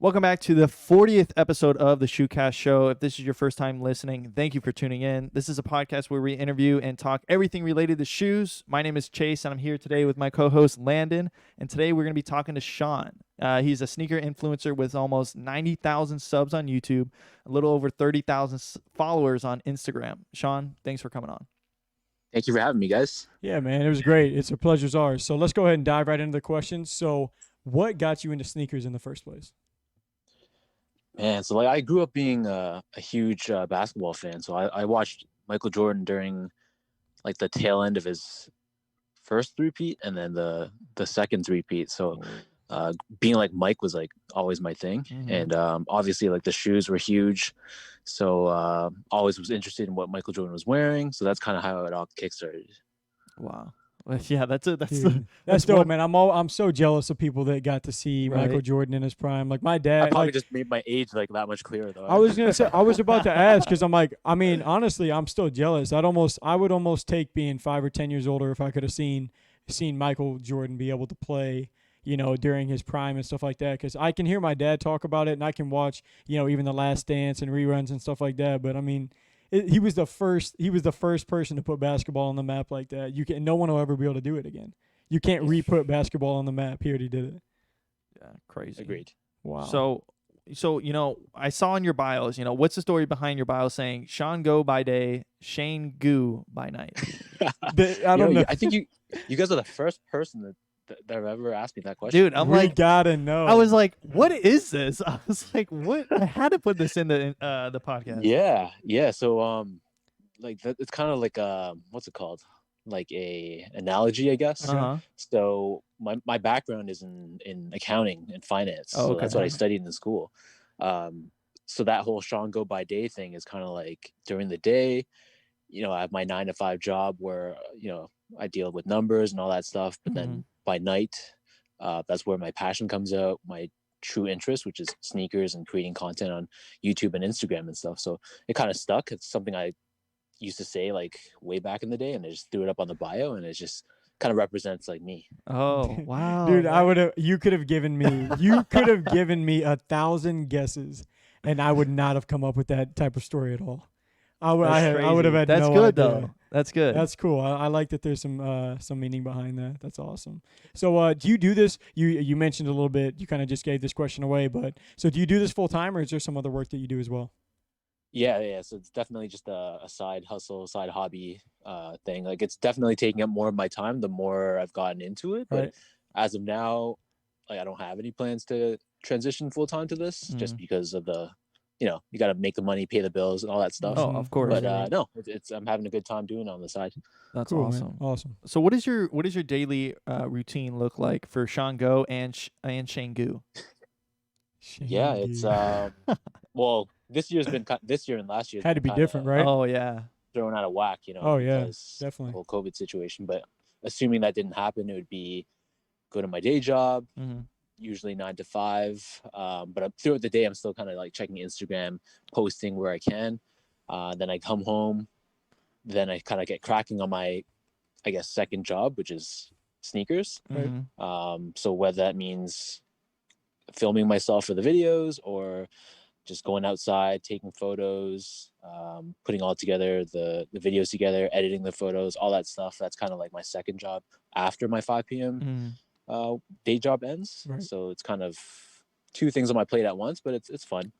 Welcome back to the 40th episode of the Shoecast show. If this is your first time listening, thank you for tuning in. This is a podcast where we interview and talk everything related to shoes. My name is Chase, and I'm here today with my co-host Landon. And today we're going to be talking to Sean. He's a sneaker influencer with almost 90,000 subs on YouTube, a little over 30,000 followers on Instagram. Sean, thanks for coming on. Thank you for having me, guys. Yeah, man, it was great. It's a pleasure's ours. So let's go ahead and dive right into the questions. So what got you into sneakers in the first place? Man, so I grew up being a huge basketball fan. So I watched Michael Jordan during the tail end of his first three-peat and then the second three-peat. So being like Mike was always my thing. Mm-hmm. And obviously the shoes were huge. So always was interested in what Michael Jordan was wearing. So that's kind of how it all kickstarted. Wow. Yeah, that's dope, man. I'm so jealous of people that got to see Michael Jordan in his prime. Like my dad, I probably just made my age that much clearer though. I was gonna say, I was about to ask because honestly, I'm still jealous. I would almost take being 5 or 10 years older if I could have seen Michael Jordan be able to play, during his prime and stuff like that. Because I can hear my dad talk about it, and I can watch, even The Last Dance and reruns and stuff like that. But I mean. He was the first person to put basketball on the map like that. No one will ever be able to do it again. You can't re-put basketball on the map. He already did it. Yeah, crazy. Agreed. Wow. So I saw in your bios, what's the story behind your bio saying Sean Go by day, Shane Goo by night? I don't know. I think you guys are the first person that have ever asked me that question. Dude, we gotta know. I was like, what is this? I was like, what? I had to put this in the podcast. Yeah. So it's kind of like what's it called? Like a analogy, I guess. Uh-huh. So my background is in accounting and finance. Oh, okay. So that's what I studied in school. So that whole Sean Go by day thing is kind of like during the day, I have my 9-to-5 job where I deal with numbers and all that stuff, but then by night, that's where my passion comes out, my true interest, which is sneakers and creating content on YouTube and Instagram and stuff. So it kind of stuck. It's something I used to say way back in the day, and I just threw it up on the bio, and it just kind of represents me. Oh, wow. Dude, you could have given me 1,000 guesses, and I would not have come up with that type of story at all. I would have had That's no good idea. though. That's good. That's cool. I like that there's some meaning behind that. That's awesome. So do you do this? You mentioned a little bit. You kind of just gave this question away, but so do you do this full time, or is there some other work that you do as well? Yeah. So it's definitely just a side hustle, side hobby thing. It's definitely taking up more of my time the more I've gotten into it. But as of now, I don't have any plans to transition full time to this, just because of the. You got to make the money, pay the bills, and all that stuff. Oh, of course. But no, I'm having a good time doing it on the side. That's cool, awesome. Man. Awesome. So, what is your daily routine look like for Sean Go and Shane Goo? Yeah, it's well, this year and last year had to be different, right? Oh yeah, thrown out of whack, Oh yeah, The definitely. whole COVID situation. But assuming that didn't happen, it would be go to my day job. Usually 9 to 5, but throughout the day I'm still kind of checking Instagram, posting where I can. Then I come home, then I kind of get cracking on my, I guess, second job, which is sneakers. So whether that means filming myself for the videos or just going outside, taking photos, putting all together, the videos together, editing the photos, all that stuff. That's kind of my second job after my 5 p.m. Day job ends. So it's kind of two things on my plate at once, but it's fun.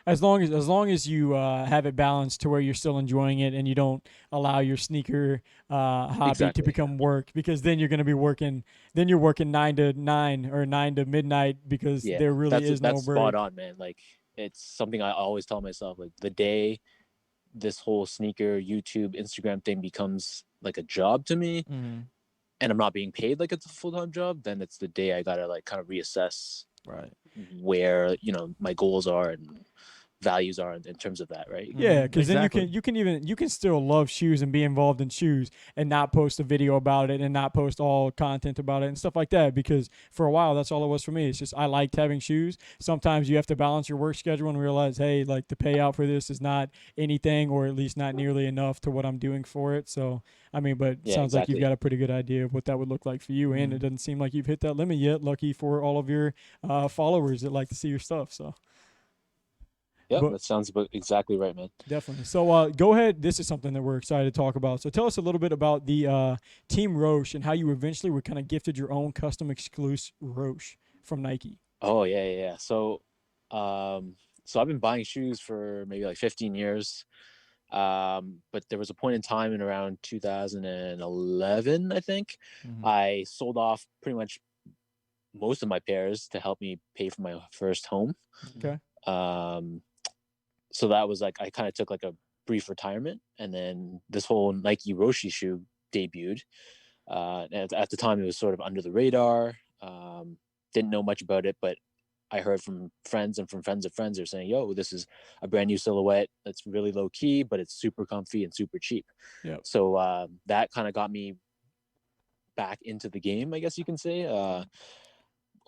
As long as you have it balanced to where you're still enjoying it and you don't allow your sneaker hobby to become work, because then you're going to be working. Then you're working 9 to 9 or 9 to midnight because there really is no break. That's spot on, man. It's something I always tell myself. The day this whole sneaker, YouTube, Instagram thing becomes a job to me. And I'm not being paid like it's a full-time job, then it's the day I gotta kind of reassess where my goals are and values are in terms of that, right? Yeah, because Exactly. then you can still love shoes and be involved in shoes and not post a video about it and not post all content about it and stuff like that. Because for a while, that's all it was for me. It's just I liked having shoes. Sometimes you have to balance your work schedule and realize, hey, like the payout for this is not anything, or at least not nearly enough to what I'm doing for it. So I mean, but it Yeah, sounds like you've exactly. got a pretty good idea of what that would look like for you, and it doesn't seem like you've hit that limit yet. Lucky for all of your followers that like to see your stuff. So. Yep, But that sounds about exactly right, man. definitely. So go ahead. This is something that we're excited to talk about. So tell us a little bit about the Team Roche and how you eventually were kind of gifted your own custom exclusive Roche from Nike. Oh yeah. So I've been buying shoes for maybe like 15 years. But there was a point in time in around 2011, I think, I sold off pretty much most of my pairs to help me pay for my first home. Okay. So that was like, I kind of took like a brief retirement, and then this whole Nike Roshi shoe debuted. At the time, it was sort of under the radar. Didn't know much about it, but I heard from friends and from friends of friends, they're saying, yo, this is a brand new silhouette that's really low key, but it's super comfy and super cheap. Yeah. So that kind of got me back into the game, I guess you can say.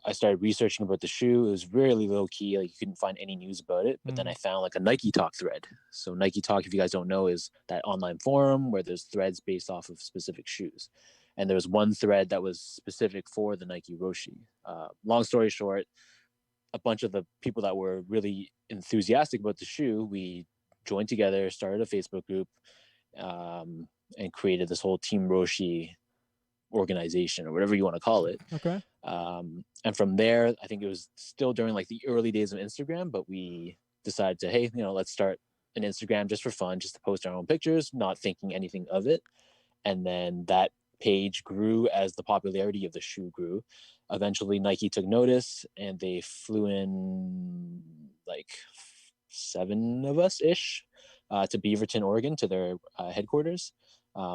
I started researching about the shoe. It was really low key. Like you couldn't find any news about it. But then I found like a Nike Talk thread. So Nike Talk, if you guys don't know, is that online forum where there's threads based off of specific shoes. And there was one thread that was specific for the Nike Roshi. Long story short, a bunch of the people that were really enthusiastic about the shoe, we joined together, started a Facebook group, and created this whole Team Roshi organization, or whatever you want to call it. Okay. And from there, I think it was still during like the early days of Instagram, but we decided to, hey, let's start an Instagram just for fun, just to post our own pictures, not thinking anything of it. And then that page grew as the popularity of the shoe grew. Eventually, Nike took notice, and they flew in like 7 of us ish to Beaverton, Oregon, to their headquarters.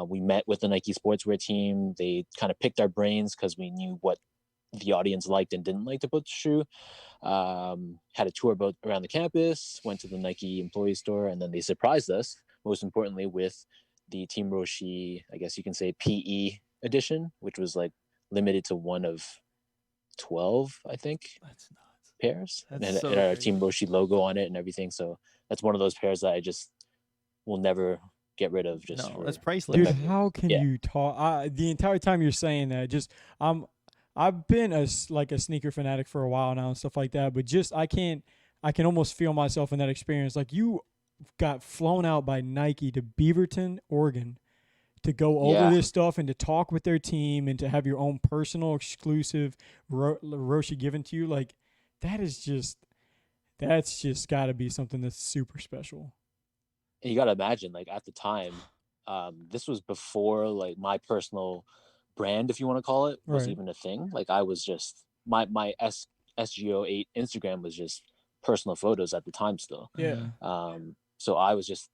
We met with the Nike sportswear team. They kind of picked our brains because we knew what the audience liked and didn't like about the shoe. Had a tour around the campus, went to the Nike employee store, and then they surprised us, most importantly, with the Team Roshi, I guess you can say, PE edition, which was like limited to one of 12, I think. That's nuts. Pairs. And it had our Team Roshi logo on it and everything. So that's one of those pairs that I just will never get rid of. Just that's priceless. Dude, how can you talk? The entire time you're saying that, I've been a sneaker fanatic for a while now and stuff like that, but I can almost feel myself in that experience. Like you got flown out by Nike to Beaverton, Oregon, to go over this stuff and to talk with their team and to have your own personal exclusive Roshi given to you. Like that's just got to be something that's super special. And you got to imagine, like at the time, this was before like my personal brand, if you want to call it, was even a thing. Like I was just my SGO8 Instagram was just personal photos at the time still. Yeah. So I was just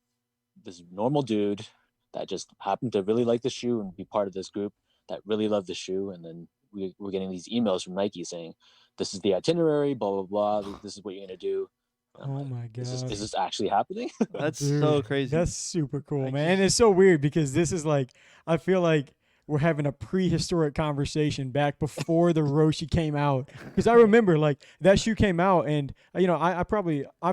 this normal dude that just happened to really like the shoe and be part of this group that really loved the shoe. And then we were getting these emails from Nike saying, this is the itinerary, blah, blah, blah. This is what you're going to do. Oh my God. Is this actually happening? That's so crazy. That's super cool, man. And it's so weird because this is like, I feel like we're having a prehistoric conversation back before the Roshi came out. Because I remember like that shoe came out and, I've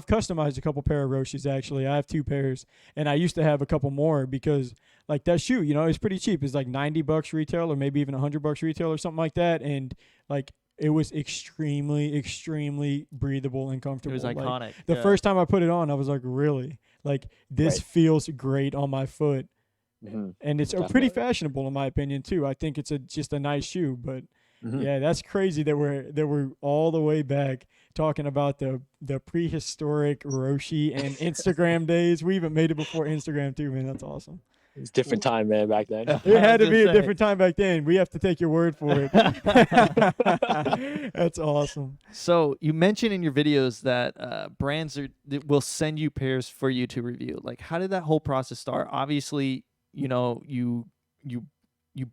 customized a couple pair of Roshis actually. I have 2 pairs and I used to have a couple more because like that shoe, it's pretty cheap. It's like $90 retail or maybe even $100 retail or something like that. And like, it was extremely, extremely breathable and comfortable. It was iconic. Like, the first time I put it on, I was like, really? Like, this feels great on my foot. Mm-hmm. And it's pretty fashionable in my opinion too. I think it's just a nice shoe, but yeah, that's crazy that we're all the way back talking about the prehistoric Roshi and Instagram days. We even made it before Instagram too, man. That's awesome. It's a different time, man, back then. It had to be a different time back then. We have to take your word for it. That's awesome. So you mentioned in your videos that brands will send you pairs for you to review. Like, how did that whole process start? Obviously, you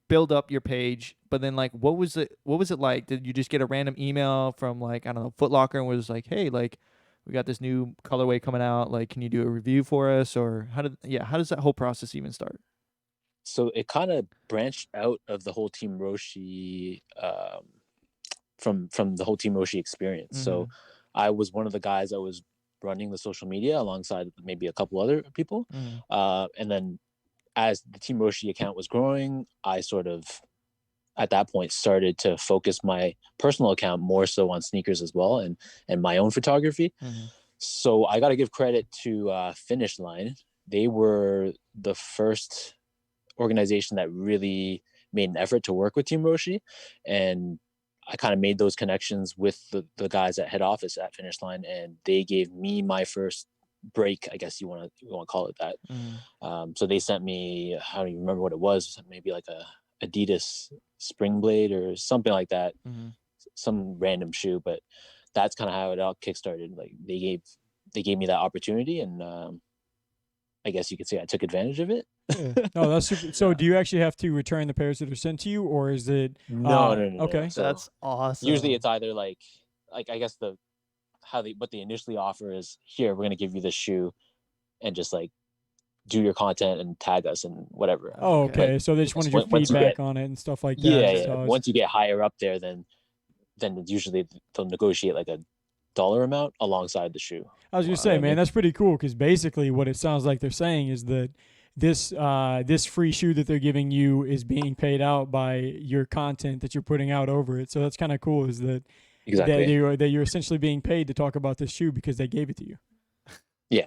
build up your page, but then like, what was it like? Did you just get a random email from like, I don't know, Foot Locker and was like, hey, like, we got this new colorway coming out. Like, can you do a review for us? Or how does that whole process even start? So it kind of branched out of the whole Team Roshi, from the whole Team Roshi experience. Mm-hmm. So I was one of the guys that was running the social media alongside maybe a couple other people. Mm-hmm. And then as the Team Roshi account was growing, I sort of, at that point, started to focus my personal account more so on sneakers as well, and my own photography. Mm-hmm. So I got to give credit to Finish Line. They were the first organization that really made an effort to work with Team Roshi, and I kind of made those connections with the guys at head office at Finish Line, and they gave me my first break, I guess you want to call it that. Mm-hmm. So they sent me, I don't even remember what it was, maybe like a Adidas Spring Blade or something like that, Mm-hmm. some random shoe, but that's kind of how it all kickstarted. Like they gave me that opportunity, and I guess you could say I took advantage of it. Yeah. Oh, that's super. So do you actually have to return the pairs that are sent to you, or is it? No. Okay. So That's awesome. usually it's either like I guess what they initially offer is, here, we're gonna give you this shoe, and just like do your content and tag us and whatever. Oh, okay. Okay. So they just wanted your Once you feedback get- on it and stuff like that. Yeah. So Once you get higher up there, then usually they'll negotiate like a dollar amount alongside the shoe. I was gonna Wow. say, Yeah, man, that's pretty cool because basically what it sounds like they're saying is that this free shoe that they're giving you is being paid out by your content that you're putting out over it. So that's kind of cool. Is that Exactly. that you're essentially being paid to talk about this shoe because they gave it to you. Yeah,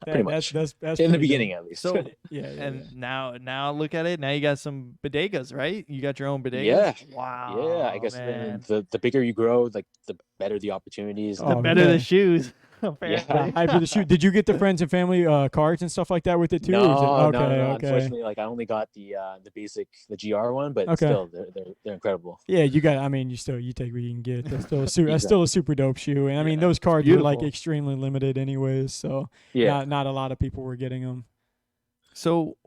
pretty That's in pretty the dope. beginning at least. So Yeah. and now look at it. Now you got some bodegas, right? You got your own bodegas. Yeah. Wow. Yeah, I guess man. the bigger you grow, like the better the opportunities. Oh, Better yeah. the shoes. The Apparently. hype of the shoe. Did you get the friends and family cards and stuff like that with it too? No, or is it, no. Okay. Unfortunately, like I only got the basic, the GR one, but Okay. still, they're incredible. Yeah, you got. I mean, you take what you can get. That's still that's still a super dope shoe. And I mean, Yeah, those cards were like beautiful. extremely limited, anyways. So Yeah. not a lot of people were getting them. So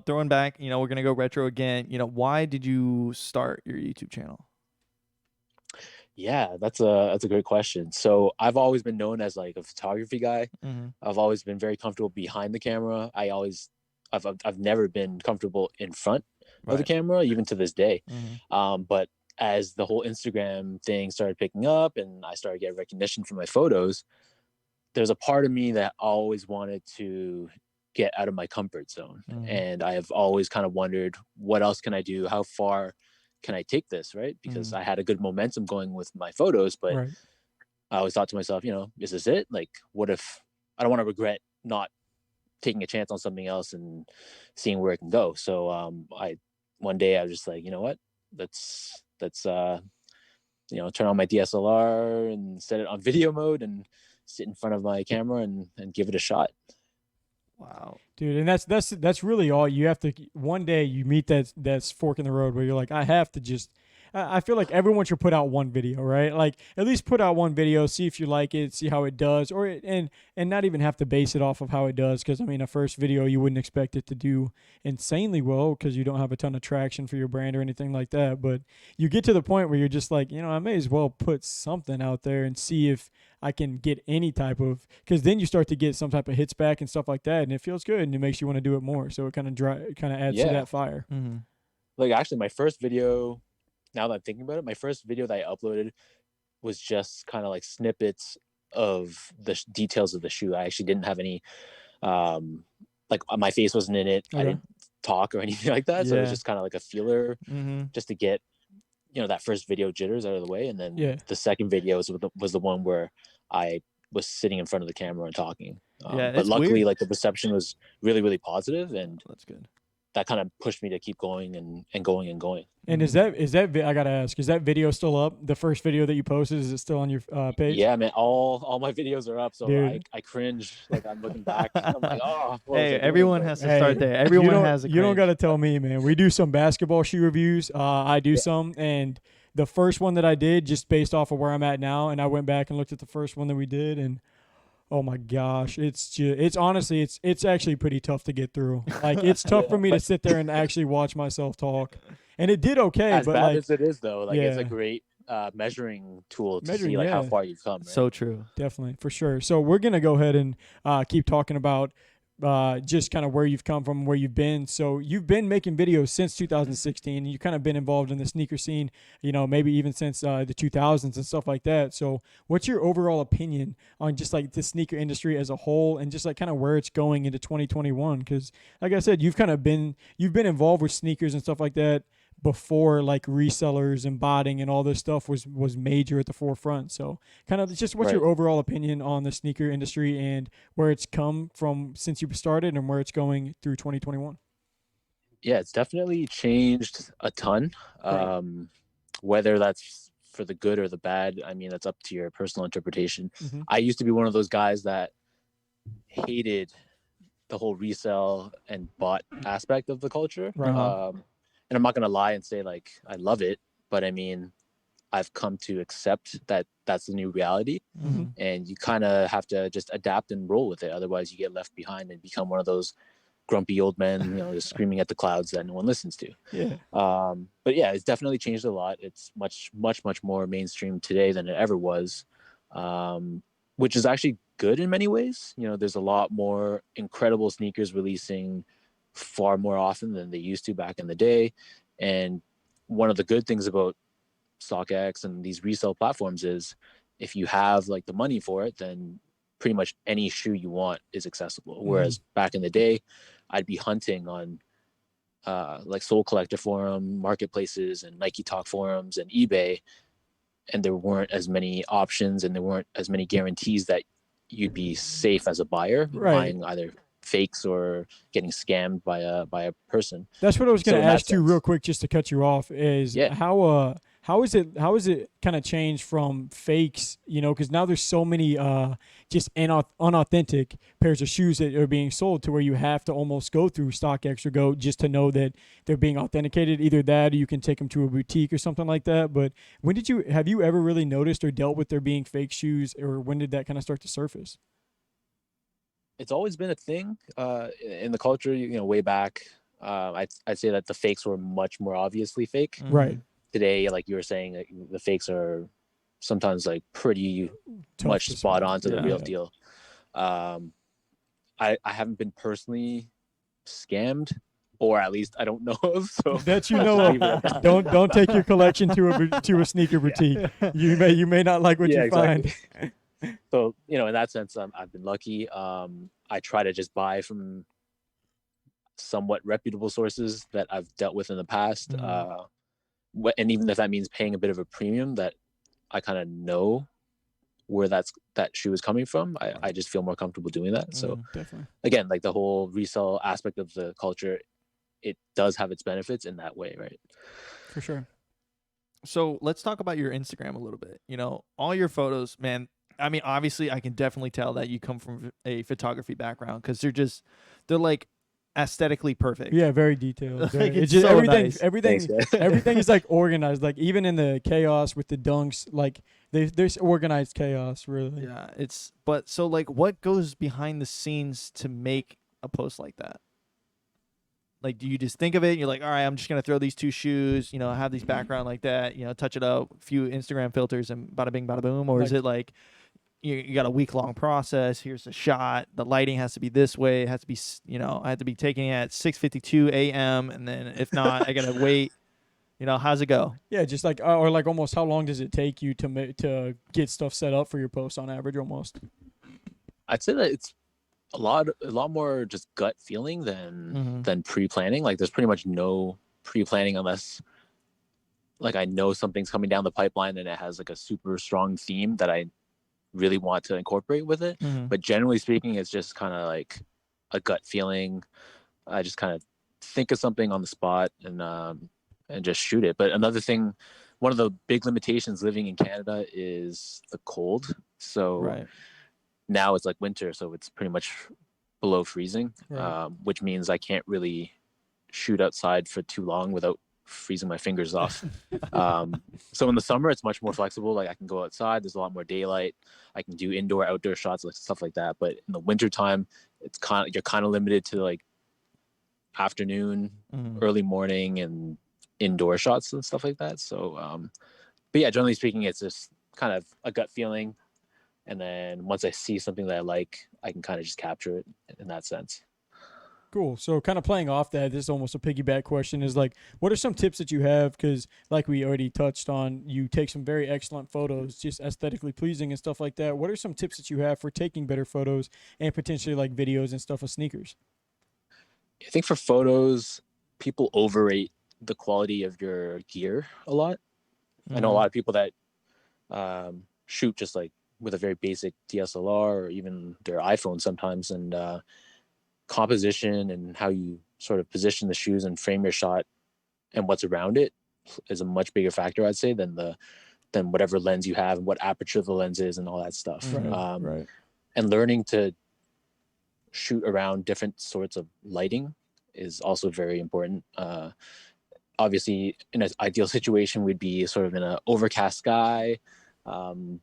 throwing back, we're gonna go retro again. Why did you start your YouTube channel? Yeah, that's a great question. So I've always been known as like a photography guy. Mm-hmm. I've always been very comfortable behind the camera. I've never been comfortable in front of the camera, even to this day. Mm-hmm. But as the whole Instagram thing started picking up and I started getting recognition for my photos, there's a part of me that always wanted to get out of my comfort zone. Mhm. And I have always kind of wondered, what else can I do? How far can I take this? Right. Because I had a good momentum going with my photos, but Right. I always thought to myself, is this it? Like, what if I don't want to regret not taking a chance on something else and seeing where it can go? So one day I was just like, you know what, let's turn on my DSLR and set it on video mode and sit in front of my camera and give it a shot. Wow. Dude, and that's really all you have to. One day you meet that's fork in the road where you're like, I have to just. I feel like everyone should put out one video, right? Like at least put out one video, see if you like it, see how it does, and not even have to base it off of how it does. Because I mean, a first video you wouldn't expect it to do insanely well because you don't have a ton of traction for your brand or anything like that. But you get to the point where you're just like, I may as well put something out there and see if I can get any type of, because then you start to get some type of hits back and stuff like that, and it feels good and it makes you want to do it more. So it kind of adds to that fire. Mm-hmm. Like actually, my first video, now that I'm thinking about it, my first video that I uploaded was just kind of like snippets of the details of the shoe. I actually didn't have any, like my face wasn't in it. Okay. I didn't talk or anything like that. So it was Yeah. just kind of like a feeler Mm-hmm. just to get, that first video jitters out of the way. And then Yeah. the second video was the one where I was sitting in front of the camera and talking. Yeah, but it's luckily, weird. like the reception was really, really positive, and That's good. that kind of pushed me to keep going and going and going. And is that I gotta ask, is that video still up? The first video that you posted, is it still on your page? Yeah, man, all my videos are up, so Dude. I cringe like I'm looking back. I'm like, oh, what was I Hey, doing? everyone But has to start there. Everyone has a You don't cringe. got to tell me, man. We do some basketball shoe reviews. I do some, and the first one that I did, just based off of where I'm at now, and I went back and looked at the first one that we did, and oh my gosh, it's honestly it's actually pretty tough to get through. Like it's tough for me to sit there and actually watch myself talk, and it did okay, as but bad like as it is, though, like it's a Yeah. great measuring tool to Measuring, see like how yeah. far you've come. Right? So true. Definitely, for sure. So we're gonna go ahead and keep talking about just kind of where you've come from, where you've been. So you've been making videos since 2016, and you've kind of been involved in the sneaker scene, maybe even since the 2000s and stuff like that. So what's your overall opinion on just like the sneaker industry as a whole, and just like kind of where it's going into 2021? Because like I said, you've been involved with sneakers and stuff like that before like resellers and botting and all this stuff was major at the forefront. So kind of just what's your overall opinion on the sneaker industry and where it's come from since you started and where it's going through 2021? Yeah, it's definitely changed a ton. Whether that's for the good or the bad, I mean, that's up to your personal interpretation. Mm-hmm. I used to be one of those guys that hated the whole resell and bot aspect of the culture. Right. And I'm not going to lie and say like I love it, but I mean, I've come to accept that that's the new reality. Mm-hmm. And you kind of have to just adapt and roll with it. Otherwise you get left behind and become one of those grumpy old men, just screaming at the clouds that no one listens to. Yeah. But yeah, it's definitely changed a lot. It's much more mainstream today than it ever was, which is actually good in many ways. There's a lot more incredible sneakers releasing far more often than they used to back in the day. And one of the good things about StockX and these resale platforms is if you have like the money for it, then pretty much any shoe you want is accessible. Whereas back in the day, I'd be hunting on like Soul Collector forum, marketplaces, and Nike Talk forums and eBay, and there weren't as many options and there weren't as many guarantees that you'd be safe as a buyer buying either fakes or getting scammed by a person. That's what I was going to ask you real quick, just to cut you off, is how is it kind of changed from fakes, because now there's so many just unauthentic pairs of shoes that are being sold to where you have to almost go through StockX or Go just to know that they're being authenticated. Either that or you can take them to a boutique or something like that. But have you ever really noticed or dealt with there being fake shoes, or when did that kind of start to surface? It's always been a thing in the culture, way back. I'd say that the fakes were much more obviously fake. Right. Today, like you were saying, like, the fakes are sometimes like pretty much spot on to the real deal. I haven't been personally scammed, or at least I don't know of. So that of. Don't take your collection to a sneaker boutique. You may not like what you find. So, in that sense, I've been lucky. I try to just buy from somewhat reputable sources that I've dealt with in the past. And even if that means paying a bit of a premium, that I kind of know where that shoe is coming from, I just feel more comfortable doing that. So definitely. Again, like the whole resale aspect of the culture, it does have its benefits in that way, right? For sure. So let's talk about your Instagram a little bit. All your photos, man. I mean, obviously, I can definitely tell that you come from a photography background because they're like aesthetically perfect. Yeah, very detailed. Like, it's just so nice. Everything is like organized. Like even in the chaos with the dunks, like there's organized chaos, really. Yeah, but so like, what goes behind the scenes to make a post like that? Like, do you just think of it? And you're like, all right, I'm just gonna throw these two shoes, have these background like that, touch it up, a few Instagram filters, and bada bing, bada boom, or is it like you got a week-long process? Here's the shot. The lighting has to be this way. It has to be, I have to be taking it at 6:52 a.m. and then if not, I gotta wait. How's it go? Yeah, just like or like almost how long does it take you to get stuff set up for your post on average? Almost. I'd say that it's a lot more just gut feeling than pre-planning. Like there's pretty much no pre-planning unless like I know something's coming down the pipeline and it has like a super strong theme that I really want to incorporate with it. But generally speaking, it's just kind of like a gut feeling. I just kind of think of something on the spot and just shoot it. But another thing, one of the big limitations living in Canada is the cold. So now it's like winter, so it's pretty much below freezing, which means I can't really shoot outside for too long without freezing my fingers off. So in the summer it's much more flexible. Like I can go outside, there's a lot more daylight, I can do indoor outdoor shots, like stuff like that. But in the winter time, you're kind of limited to like afternoon, early morning, and indoor shots and stuff like that. So but yeah, generally speaking, it's just kind of a gut feeling. And then once I see something that I like, I can kind of just capture it in that sense. Cool. So kind of playing off that, this is almost a piggyback question is like, what are some tips that you have? Because like we already touched on, you take some very excellent photos, just aesthetically pleasing and stuff like that. What are some tips that you have for taking better photos and potentially like videos and stuff of sneakers? I think for photos, people overrate the quality of your gear a lot. I know a lot of people that shoot just like with a very basic DSLR or even their iPhone sometimes, and composition and how you sort of position the shoes and frame your shot and what's around it is a much bigger factor, I'd say, than whatever lens you have and what aperture the lens is and all that stuff. Right. And learning to shoot around different sorts of lighting is also very important. Obviously, in an ideal situation, we'd be sort of in an overcast sky,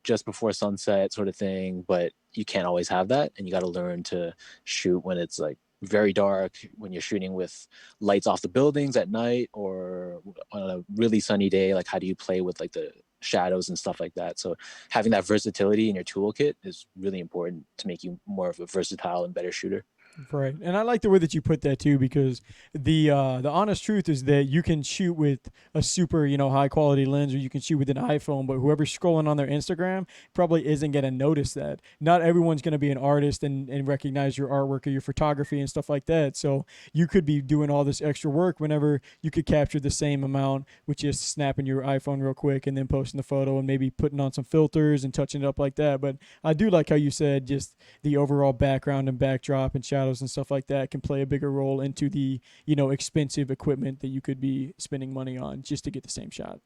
just before sunset sort of thing, but you can't always have that, and you got to learn to shoot when it's like very dark, when you're shooting with lights off the buildings at night, or on a really sunny day. Like, how do you play with like the shadows and stuff like that? So having that versatility in your toolkit is really important to make you more of a versatile and better shooter. Right. And I like the way that you put that too, because the honest truth is that you can shoot with a super, high quality lens, or you can shoot with an iPhone, but whoever's scrolling on their Instagram probably isn't going to notice that. Not everyone's going to be an artist and recognize your artwork or your photography and stuff like that. So you could be doing all this extra work whenever you could capture the same amount with just snapping your iPhone real quick and then posting the photo and maybe putting on some filters and touching it up like that. But I do like how you said just the overall background and backdrop and shadows and stuff like that can play a bigger role into the expensive equipment that you could be spending money on just to get the same shot.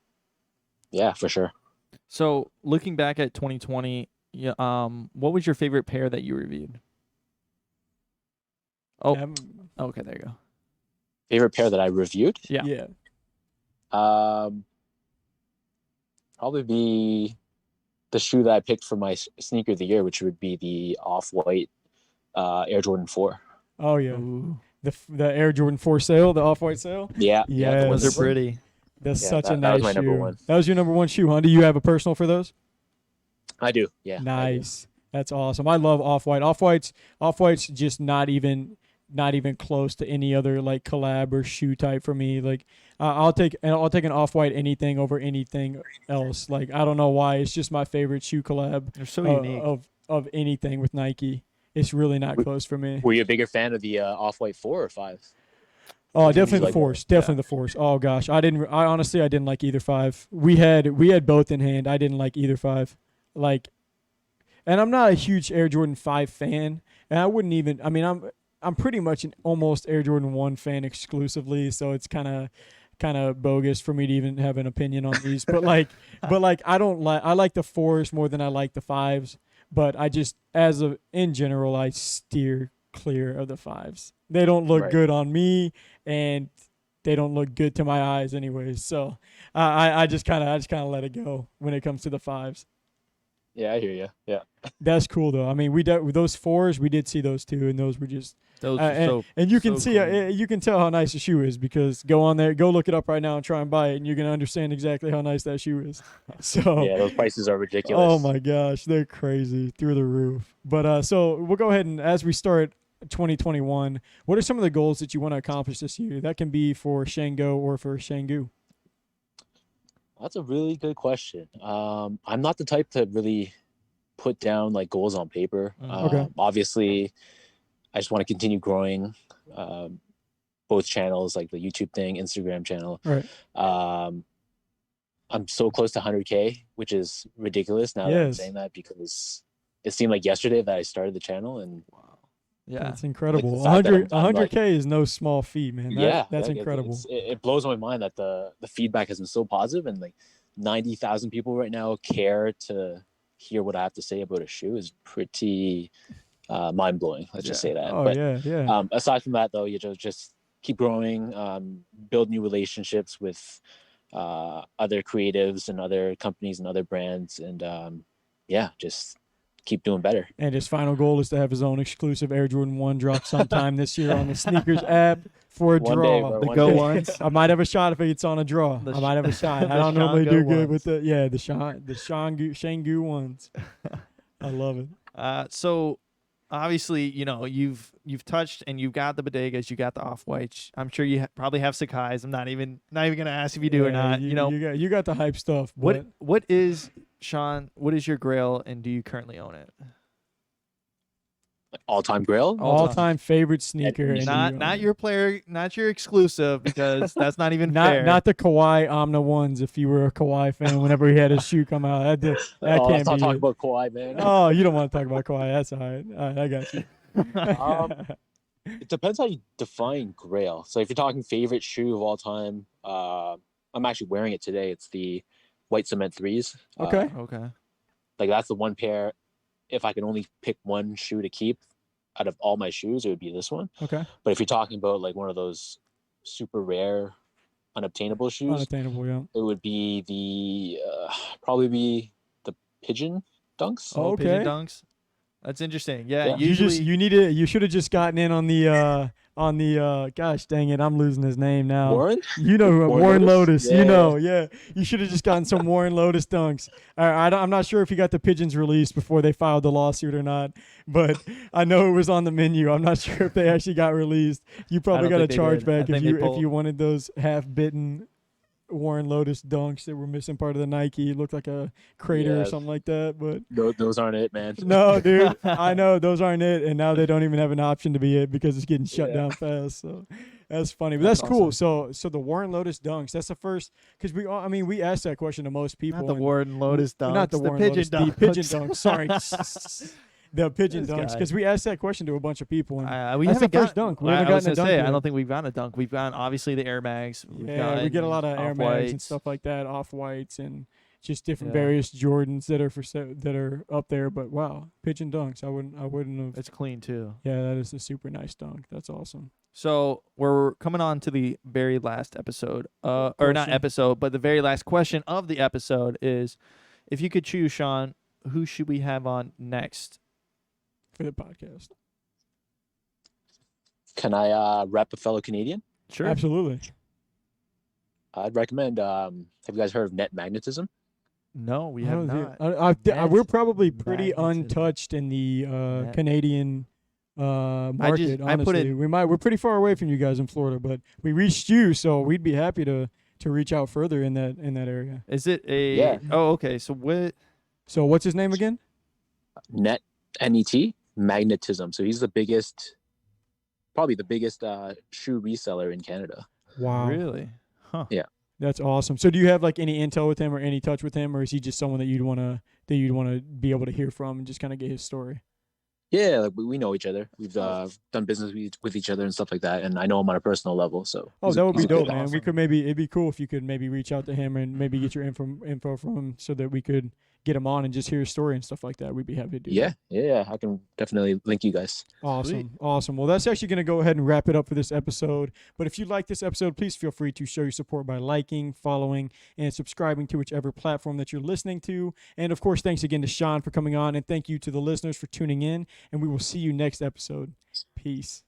Yeah, for sure. So looking back at 2020, what was your favorite pair that you reviewed? Okay, there you go. Favorite pair that I reviewed? Yeah. Probably be the shoe that I picked for my sneaker of the year, which would be the Off-White Air Jordan 4. Oh yeah. Ooh. The Air Jordan 4 sale, the Off-White sale. Yeah. Those are pretty. That's such a nice shoe. That was my number one. That was your number one shoe, huh? Do you have a personal for those? I do. Yeah. Nice. That's awesome. I love Off-White. Off-White's just not even close to any other like collab or shoe type for me. Like I'll take an Off-White anything over anything else. Like I don't know why. It's just my favorite shoe collab. They're so unique of anything with Nike. It's really not close for me. Were you a bigger fan of the Off-White 4 or 5? Oh, definitely the Force. Definitely the Force. Oh gosh, I honestly didn't like either 5. We had both in hand. I didn't like either 5. Like, and I'm not a huge Air Jordan 5 fan, and I wouldn't even. I mean, I'm pretty much an almost Air Jordan 1 fan exclusively, so it's kind of bogus for me to even have an opinion on these. But like I like the 4s more than I like the 5s. But I just, in general, I steer clear of the 5s. They don't look good on me, and they don't look good to my eyes anyways. So I just kind of let it go when it comes to the 5s. Yeah, I hear you. Yeah. That's cool though. I mean, with those 4s, we did see those too, and those were just those. And you can so see, cool. you can tell how nice the shoe is because go on there, go look it up right now, and try and buy it, and you're gonna understand exactly how nice that shoe is. So yeah, those prices are ridiculous. Oh my gosh, they're crazy through the roof. But so we'll go ahead and as we start 2021, what are some of the goals that you want to accomplish this year? That can be for Shango or for Shangu. That's a really good question. I'm not the type to really put down like goals on paper. Okay. Obviously, I just want to continue growing both channels, like the YouTube thing, Instagram channel. Right. I'm so close to 100K, which is ridiculous now that I'm saying that because it seemed like yesterday that I started the channel, and yeah, that's incredible. Like 100K is no small feat, man. That's incredible. It blows my mind that the feedback has been so positive, and like 90,000 people right now care to hear what I have to say about a shoe is pretty mind blowing. Let's just say that. Oh, but, yeah. Aside from that, though, you just keep growing, build new relationships with other creatives and other companies and other brands, and just keep doing better. And his final goal is to have his own exclusive Air Jordan 1 drop sometime this year on the Sneakers app for a One draw. day, bro, The one go day. ones. I might have a shot if it's on a draw. The I might have a shot. I the don't normally Shango do good ones. with the Shangu ones. I love it. So obviously, you've touched and you've got the bodegas, you got the off-whites. I'm sure you probably have Sakai's. I'm not even gonna ask if you do or not. You got the hype stuff. What is, Sean? What is your grail, and do you currently own it? All-time grail. all-time favorite sneaker? and Not your player, not your exclusive, because that's not even not fair. not the Kawhi Omna ones. If you were a Kawhi fan, whenever he had his shoe come out, that Let's can't not be talk it. about Kawhi, man. Oh, you don't want to talk about Kawhi. That's all right. All right, I got you. It depends how you define grail. So if you're talking favorite shoe of all time, I'm actually wearing it today. It's the white cement threes. Okay. Okay. Like that's the one pair. If I can only pick one shoe to keep out of all my shoes, it would be this one. Okay. But if you're talking about like one of those super rare, unobtainable shoes, Unattainable, yeah. it would be the probably be the pigeon dunks. Oh, Pigeon okay. dunks. That's interesting. Yeah. Yeah. Usually, You should have just gotten in on the gosh dang it, I'm losing his name now. Warren? You know who, Warren Warren Lotus. Lotus? Yeah. You should have just gotten some Warren Lotus dunks. I'm not sure if he got the pigeons released before they filed the lawsuit or not, but I know it was on the menu. I'm not sure if they actually got released. You probably don't got a think they did. chargeback I think if you wanted those half-bitten Warren Lotus dunks that were missing part of the Nike. It looked like a crater or Yeah. something like that, but Those aren't it, man. no, dude. I know those aren't it, and now they don't even have an option to be it because it's getting shut down fast. So that's funny, but that's cool. So the Warren Lotus dunks. That's the first because we asked that question to most people. not the and- Warren Lotus dunks. not the Warren pigeon Lotus, dunks. the pigeon dunks. Sorry, the pigeon This dunks. guy. Because we asked that question to a bunch of people. And We that's haven't the first gotten- dunk. We I haven't was gotten a gonna dunk say, I yet. don't think we've gotten a dunk. We've gotten obviously the Air Mags. We get a lot of Air Mags and stuff like that, off whites and just different various Jordans that are that are up there. But wow, pigeon dunks. I wouldn't have. It's clean too. Yeah, that is a super nice dunk. That's awesome. So we're coming on to the very last episode, or not Question. episode, but the very last question of the episode is, if you could choose, Sean, who should we have on next? For the podcast. Can I rep a fellow Canadian? Sure. Absolutely. I'd recommend. Have you guys heard of net magnetism? No, we have not. We're probably pretty magnetism. untouched in the Net. Canadian market. I put Honestly, we're pretty far away from you guys in Florida, but we reached you, so we'd be happy to reach out further in that area. Is it a? Yeah. Oh, okay. So what? So what's his name again? Net NET magnetism. So he's probably the biggest shoe reseller in Canada. Wow, Really? Huh. Yeah. that's awesome. So do you have like any intel with him or any touch with him, or is he just someone that you'd want to be able to hear from and just kind of get his story? Yeah, like we know each other. We've done business with each other and stuff like that, and I know him on a personal level. So Oh, that would be he's a dope, good- man. We could it'd be cool if you could maybe reach out to him and maybe get your info from him so that we could get him on and just hear his story and stuff like that. We'd be happy to do that. Yeah. I can definitely link you guys. Awesome. Awesome. Well, that's actually going to go ahead and wrap it up for this episode. But if you like this episode, please feel free to show your support by liking, following, and subscribing to whichever platform that you're listening to. And of course, thanks again to Sean for coming on, and thank you to the listeners for tuning in. And we will see you next episode. Peace.